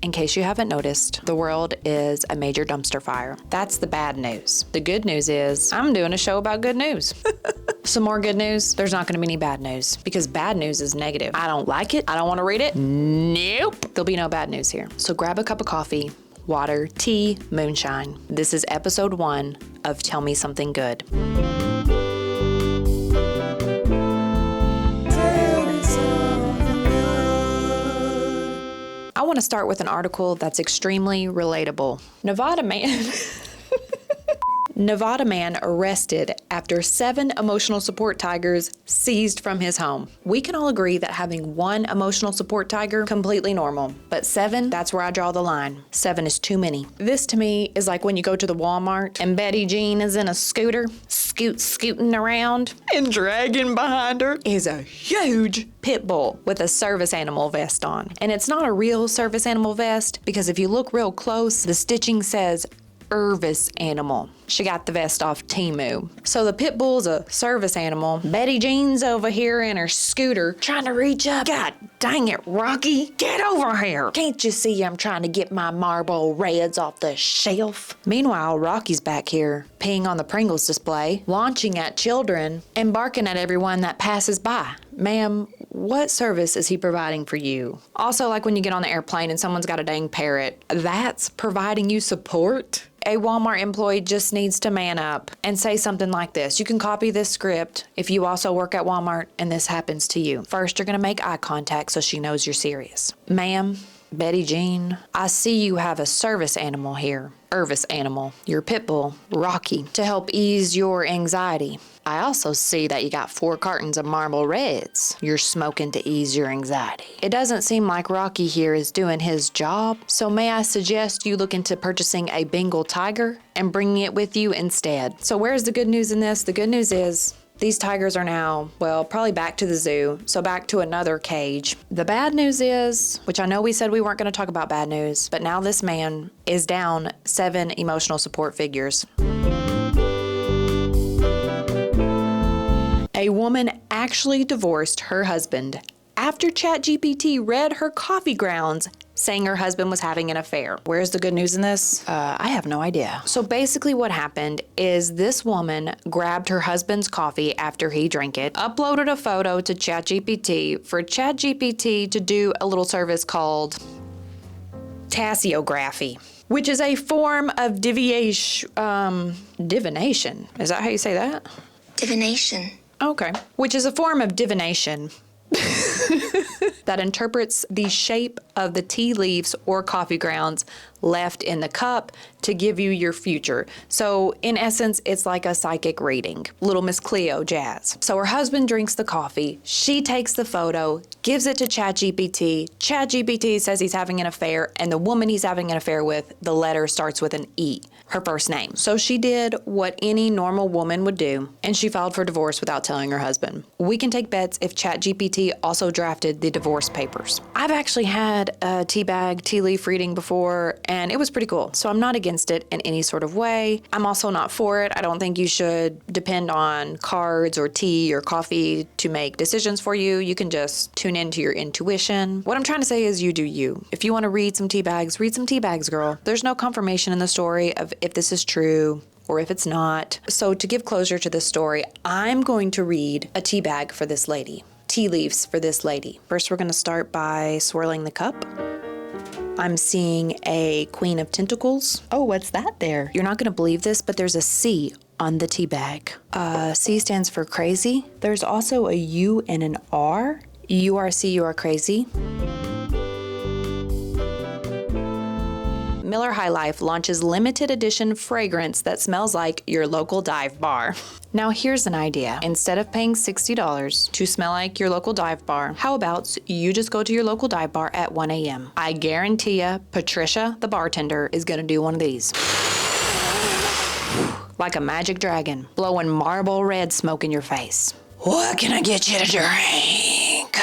in case you haven't noticed, the world is a major dumpster fire. That's the bad news. The good news is I'm doing a show about good news. Some more good news, there's not gonna be any bad news because bad news is negative. I don't like it, I don't wanna read it. Nope. There'll be no bad news here. So grab a cup of coffee, water, tea, moonshine. This is episode 1 of Tell Me Something Good. I want to start with an article that's extremely relatable. Nevada man arrested after 7 emotional support tigers seized from his home. We can all agree that having 1 emotional support tiger, completely normal. But 7, that's where I draw the line. 7 is too many. This to me is like when you go to the Walmart and Betty Jean is in a scooter, scooting around, and dragging behind her is a huge pit bull with a service animal vest on. And it's not a real service animal vest because if you look real close, the stitching says service animal. She got the vest off Temu. So the pit bull's a service animal. Betty Jean's over here in her scooter trying to reach up. God dang it, Rocky, get over here. Can't you see I'm trying to get my Marlboro Reds off the shelf? Meanwhile, Rocky's back here peeing on the Pringles display, launching at children, and barking at everyone that passes by. Ma'am, what service is he providing for you? Also, like when you get on the airplane and someone's got a dang parrot, that's providing you support? A Walmart employee just needs to man up and say something like this. You can copy this script if you also work at Walmart and this happens to you. First, you're gonna make eye contact so she knows you're serious. Ma'am, Betty Jean, I see you have a service animal here. Service animal, your pit bull, Rocky, to help ease your anxiety. I also see that you got 4 cartons of Marlboro Reds you're smoking to ease your anxiety. It doesn't seem like Rocky here is doing his job, so may I suggest you look into purchasing a Bengal tiger and bringing it with you instead. So where's the good news in this? The good news is these tigers are now, well, probably back to the zoo, so back to another cage. The bad news is, which I know we said we weren't going to talk about bad news, but now this man is down 7 emotional support figures. A woman actually divorced her husband after ChatGPT read her coffee grounds saying her husband was having an affair. Where's the good news in this? I have no idea. So basically what happened is this woman grabbed her husband's coffee after he drank it, uploaded a photo to ChatGPT for ChatGPT to do a little service called tasseography, which is a form of divination. Is that how you say that? Divination. Okay. Which is a form of divination that interprets the shape of the tea leaves or coffee grounds left in the cup to give you your future. So in essence, it's like a psychic reading. Little Miss Cleo jazz. So her husband drinks the coffee. She takes the photo, gives it to ChatGPT. ChatGPT says he's having an affair, and the woman he's having an affair with, the letter starts with an E, her first name. So she did what any normal woman would do, and she filed for divorce without telling her husband. We can take bets if ChatGPT also drafted the divorce papers. I've actually had a tea leaf reading before, and it was pretty cool. So I'm not against it in any sort of way. I'm also not for it. I don't think you should depend on cards or tea or coffee to make decisions for you. You can just tune into your intuition. What I'm trying to say is you do you. If you want to read some tea bags, read some tea bags, girl. There's no confirmation in the story of if this is true or if it's not. So to give closure to this story, I'm going to read a tea bag for this lady. Tea leaves for this lady. First, we're going to start by swirling the cup. I'm seeing a Queen of Tentacles. Oh, what's that there? You're not going to believe this, but there's a C on the tea bag. C stands for crazy. There's also a U and an R. URC, you are crazy. Miller High Life launches limited edition fragrance that smells like your local dive bar. Now here's an idea. Instead of paying $60 to smell like your local dive bar, how about you just go to your local dive bar at 1 a.m. I guarantee ya, Patricia, the bartender, is gonna do one of these. Like a magic dragon, blowing Marlboro Red smoke in your face. What can I get you to drink?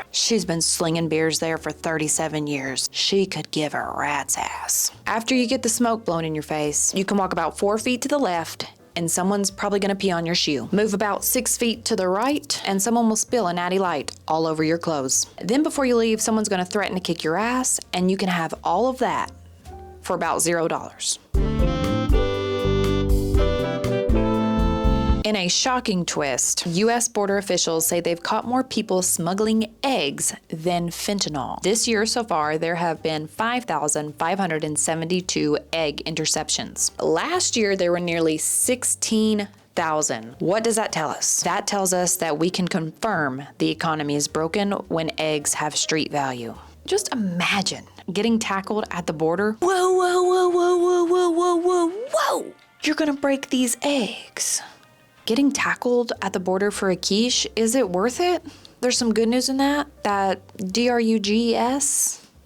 She's been slinging beers there for 37 years. She could give a rat's ass. After you get the smoke blown in your face, you can walk about 4 feet to the left and someone's probably gonna pee on your shoe. Move about 6 feet to the right, and someone will spill a natty light all over your clothes. Then before you leave, someone's gonna threaten to kick your ass, and you can have all of that for about $0. In a shocking twist, U.S. border officials say they've caught more people smuggling eggs than fentanyl. This year so far, there have been 5,572 egg interceptions. Last year, there were nearly 16,000. What does that tell us? That tells us that we can confirm the economy is broken when eggs have street value. Just imagine getting tackled at the border. Whoa, whoa, whoa, whoa, whoa, whoa, whoa, whoa, whoa! You're gonna break these eggs. Getting tackled at the border for a quiche, is it worth it? There's some good news in that drugs,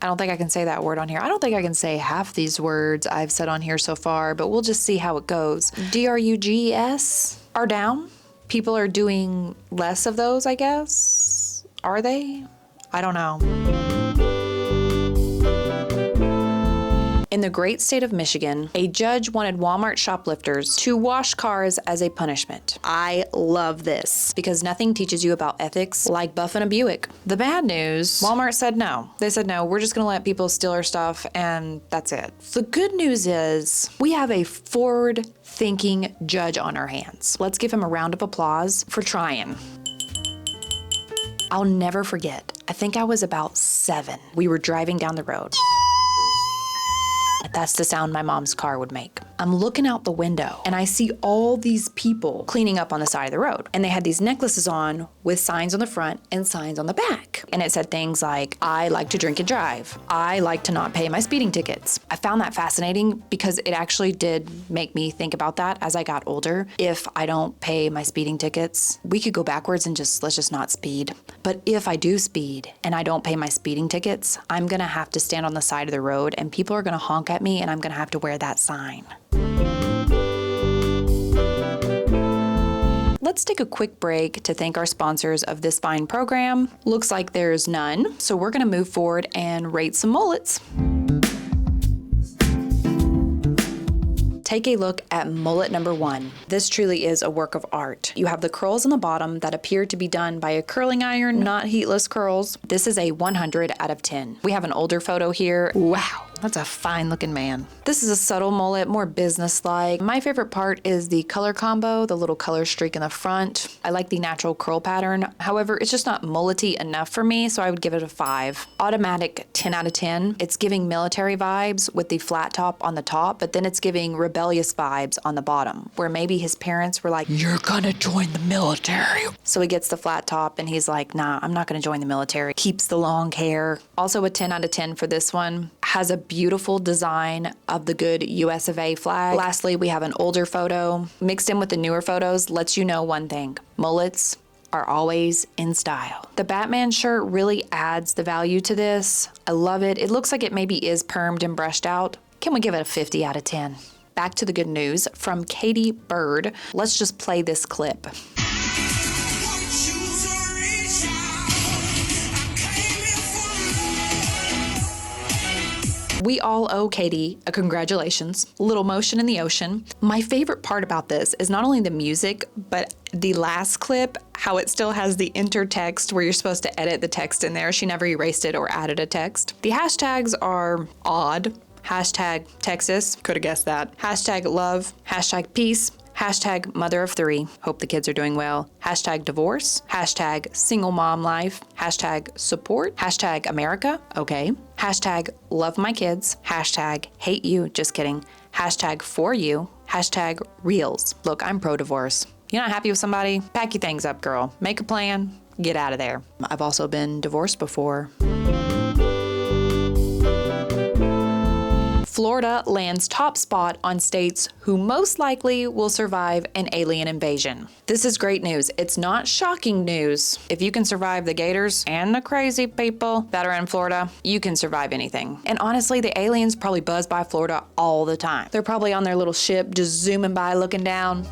I don't think I can say that word on here. I don't think I can say half these words I've said on here so far, but we'll just see how it goes. drugs are down. People are doing less of those, I guess. Are they? I don't know. In the great state of Michigan, a judge wanted Walmart shoplifters to wash cars as a punishment. I love this because nothing teaches you about ethics like buffing a Buick. The bad news, Walmart said no. They said no, we're just gonna let people steal our stuff and that's it. The good news is we have a forward-thinking judge on our hands. Let's give him a round of applause for trying. I'll never forget, I think I was about 7. We were driving down the road. That's the sound my mom's car would make. I'm looking out the window and I see all these people cleaning up on the side of the road. And they had these necklaces on with signs on the front and signs on the back. And it said things like, I like to drink and drive. I like to not pay my speeding tickets. I found that fascinating because it actually did make me think about that as I got older. If I don't pay my speeding tickets, we could go backwards and let's just not speed. But if I do speed and I don't pay my speeding tickets, I'm gonna have to stand on the side of the road and people are gonna honk at me and I'm gonna have to wear that sign. Let's take a quick break to thank our sponsors of this fine program. Looks like there's none, so we're gonna move forward and rate some mullets. Take a look at mullet number 1. This truly is a work of art. You have the curls on the bottom that appear to be done by a curling iron, not heatless curls. This is a 100 out of 10. We have an older photo here. Wow. That's a fine looking man. This is a subtle mullet, more business-like. My favorite part is the color combo, the little color streak in the front. I like the natural curl pattern. However, it's just not mullety enough for me, so I would give it a 5. Automatic 10 out of 10. It's giving military vibes with the flat top on the top, but then it's giving rebellious vibes on the bottom, where maybe his parents were like, you're gonna join the military. So he gets the flat top and he's like, nah, I'm not gonna join the military. Keeps the long hair. Also a 10 out of 10 for this one. Has a beautiful design of the good US of A flag. Lastly, we have an older photo mixed in with the newer photos. Lets you know one thing, mullets are always in style. The Batman shirt really adds the value to this. I love it. It looks like it maybe is permed and brushed out. Can we give it a 50 out of 10? Back to the good news from Katie Bird. Let's just play this clip. We all owe Katie a congratulations. Little motion in the ocean. My favorite part about this is not only the music, but the last clip, how it still has the intertext where you're supposed to edit the text in there. She never erased it or added a text. The hashtags are odd. Hashtag Texas, could have guessed that. Hashtag love, hashtag peace, hashtag mother of 3, hope the kids are doing well, hashtag divorce, hashtag single mom life, hashtag support, hashtag America, okay, hashtag love my kids, hashtag hate you, just kidding, hashtag for you, hashtag reels. Look, I'm pro-divorce. You're not happy with somebody? Pack your things up, girl. Make a plan, get out of there. I've also been divorced before. Florida lands top spot on states who most likely will survive an alien invasion. This is great news. It's not shocking news. If you can survive the gators and the crazy people that are in Florida, you can survive anything. And honestly, the aliens probably buzz by Florida all the time. They're probably on their little ship just zooming by looking down.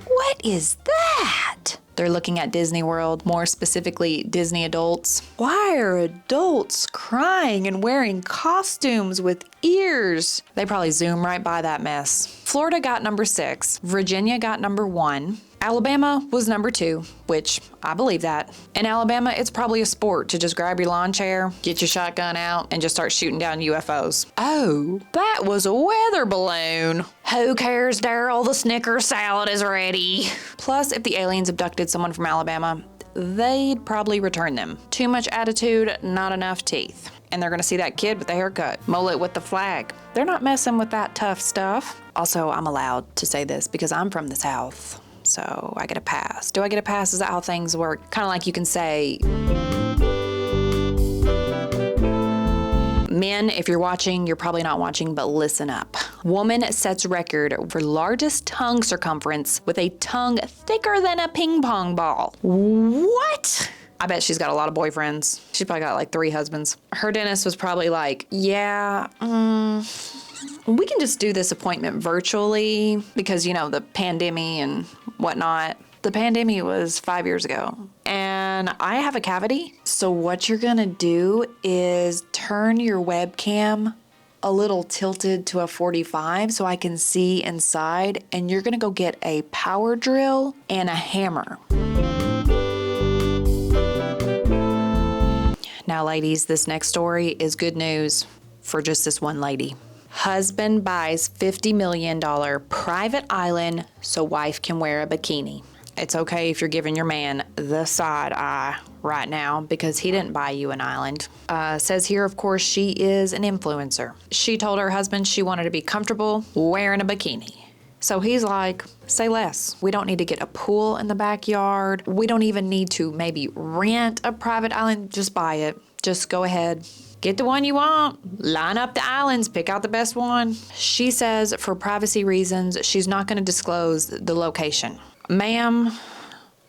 What is that? They're looking at Disney World, more specifically Disney adults. Why are adults crying and wearing costumes with ears? They probably zoom right by that mess. Florida got number 6. Virginia got number 1. Alabama was number 2, which I believe that. In Alabama, it's probably a sport to just grab your lawn chair, get your shotgun out, and just start shooting down UFOs. Oh, that was a weather balloon. Who cares, Daryl? The Snickers salad is ready. Plus, if the aliens abducted someone from Alabama, they'd probably return them. Too much attitude, not enough teeth. And they're gonna see that kid with the haircut, mullet with the flag. They're not messing with that tough stuff. Also, I'm allowed to say this because I'm from the South. So I get a pass. Do I get a pass? Is that how things work? Kind of like you can say, men, if you're watching, you're probably not watching, but listen up. Woman sets record for largest tongue circumference with a tongue thicker than a ping pong ball. What? I bet she's got a lot of boyfriends. She's probably got like 3 husbands. Her dentist was probably like, yeah, we can just do this appointment virtually because, you know, the pandemic and whatnot. The pandemic was 5 years ago and I have a cavity. So what you're gonna do is turn your webcam a little tilted to a 45 so I can see inside, and you're gonna go get a power drill and a hammer. Now, ladies, this next story is good news for just this one lady. Husband buys $50 million private island so wife can wear a bikini. It's okay if you're giving your man the side eye right now because he didn't buy you an island. Says here, of course, she is an influencer. She told her husband she wanted to be comfortable wearing a bikini. So he's like, say less. We don't need to get a pool in the backyard. We don't even need to maybe rent a private island. Just buy it. Just go ahead. Get the one you want. Line up the islands. Pick out the best one. She says for privacy reasons, she's not going to disclose the location. Ma'am,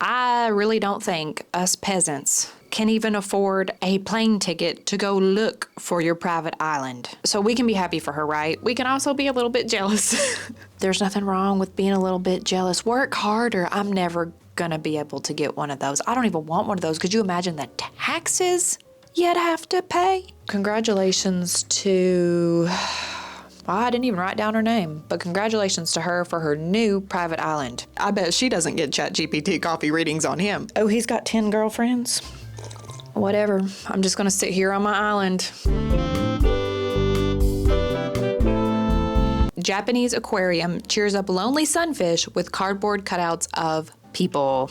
I really don't think us peasants can even afford a plane ticket to go look for your private island. So we can be happy for her, right? We can also be a little bit jealous. There's nothing wrong with being a little bit jealous. Work harder. I'm never gonna be able to get one of those. I don't even want one of those. Could you imagine the taxes you'd have to pay? Congratulations to... Well, I didn't even write down her name, but congratulations to her for her new private island. I bet she doesn't get GPT coffee readings on him. Oh, he's got 10 girlfriends? Whatever. I'm just gonna sit here on my island. Japanese aquarium cheers up lonely sunfish with cardboard cutouts of people.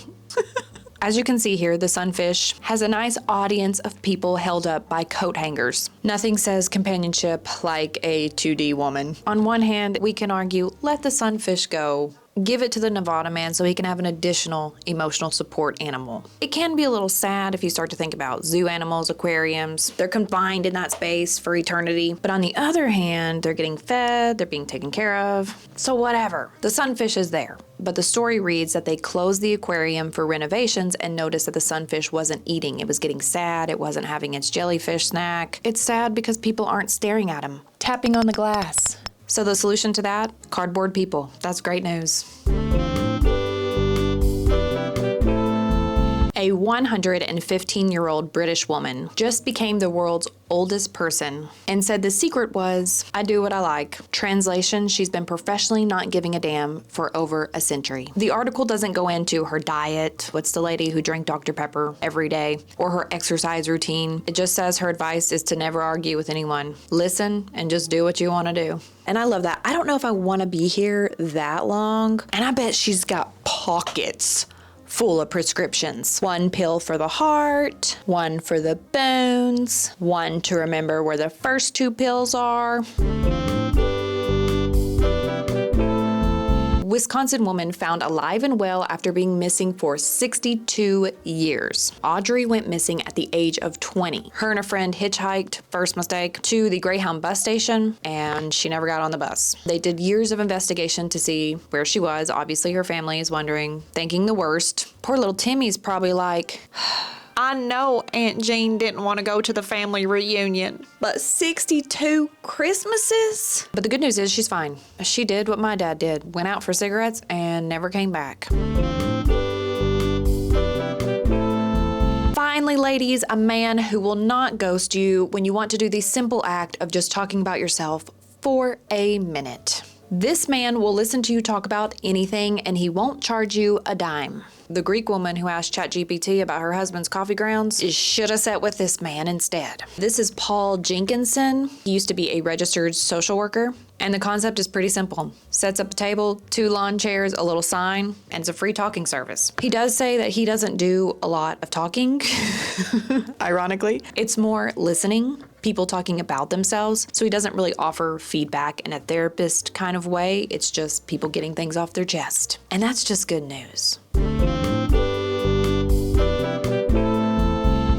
As you can see here, the sunfish has a nice audience of people held up by coat hangers. Nothing says companionship like a 2D woman. On one hand, we can argue, let the sunfish go. Give it to the Nevada man so he can have an additional emotional support animal. It can be a little sad if you start to think about zoo animals, aquariums. They're confined in that space for eternity. But on the other hand, they're getting fed, they're being taken care of. So whatever, the sunfish is there. But the story reads that they closed the aquarium for renovations and noticed that the sunfish wasn't eating. It was getting sad, it wasn't having its jellyfish snack. It's sad because people aren't staring at him, tapping on the glass. So the solution to that? Cardboard people. That's great news. A 115-year-old British woman just became the world's oldest person and said the secret was, I do what I like. Translation, she's been professionally not giving a damn for over a century. The article doesn't go into her diet, what's the lady who drank Dr. Pepper every day, or her exercise routine. It just says her advice is to never argue with anyone. Listen and just do what you want to do. And I love that. I don't know if I want to be here that long. And I bet she's got pockets full of prescriptions. One pill for the heart, one for the bones, one to remember where the first 2 pills are. Wisconsin woman found alive and well after being missing for 62 years. Audrey went missing at the age of 20. Her and a friend hitchhiked, first mistake, to the Greyhound bus station, and she never got on the bus. They did years of investigation to see where she was. Obviously, her family is wondering, thinking the worst. Poor little Timmy's probably like, I know Aunt Jean didn't want to go to the family reunion, but 62 Christmases? But the good news is she's fine. She did what my dad did, went out for cigarettes and never came back. Finally, ladies, a man who will not ghost you when you want to do the simple act of just talking about yourself for a minute. This man will listen to you talk about anything and he won't charge you a dime. The Greek woman who asked GPT about her husband's coffee grounds should have sat with this man instead. This is Paul Jenkinson. He used to be a registered social worker. And the concept is pretty simple. Sets up a table, 2 lawn chairs, a little sign, and it's a free talking service. He does say that he doesn't do a lot of talking, ironically. It's more listening, people talking about themselves. So he doesn't really offer feedback in a therapist kind of way. It's just people getting things off their chest. And that's just good news.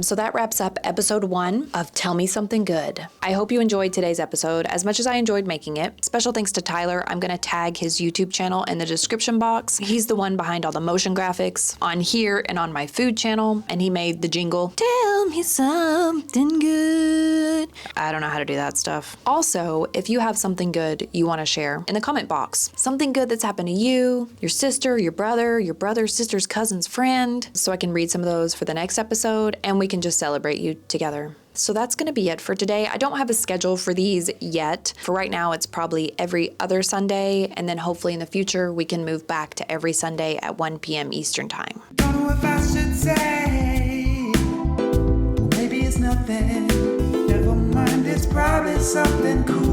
So that wraps up episode 1 of Tell Me Something Good. I hope you enjoyed today's episode as much as I enjoyed making it. Special thanks to Tyler. I'm going to tag his YouTube channel in the description box. He's the one behind all the motion graphics on here and on my food channel, and he made the jingle, Tell Me Something Good. I don't know how to do that stuff. Also, if you have something good you want to share in the comment box, something good that's happened to you, your sister, your brother's sister's cousin's friend, so I can read some of those for the next episode, and we can just celebrate you together. So that's going to be it for today. I don't have a schedule for these yet. For right now, it's probably every other Sunday, and then hopefully in the future, we can move back to every Sunday at 1 p.m. Eastern Time. Don't know if I should say, maybe it's nothing. Never mind, it's probably something cool.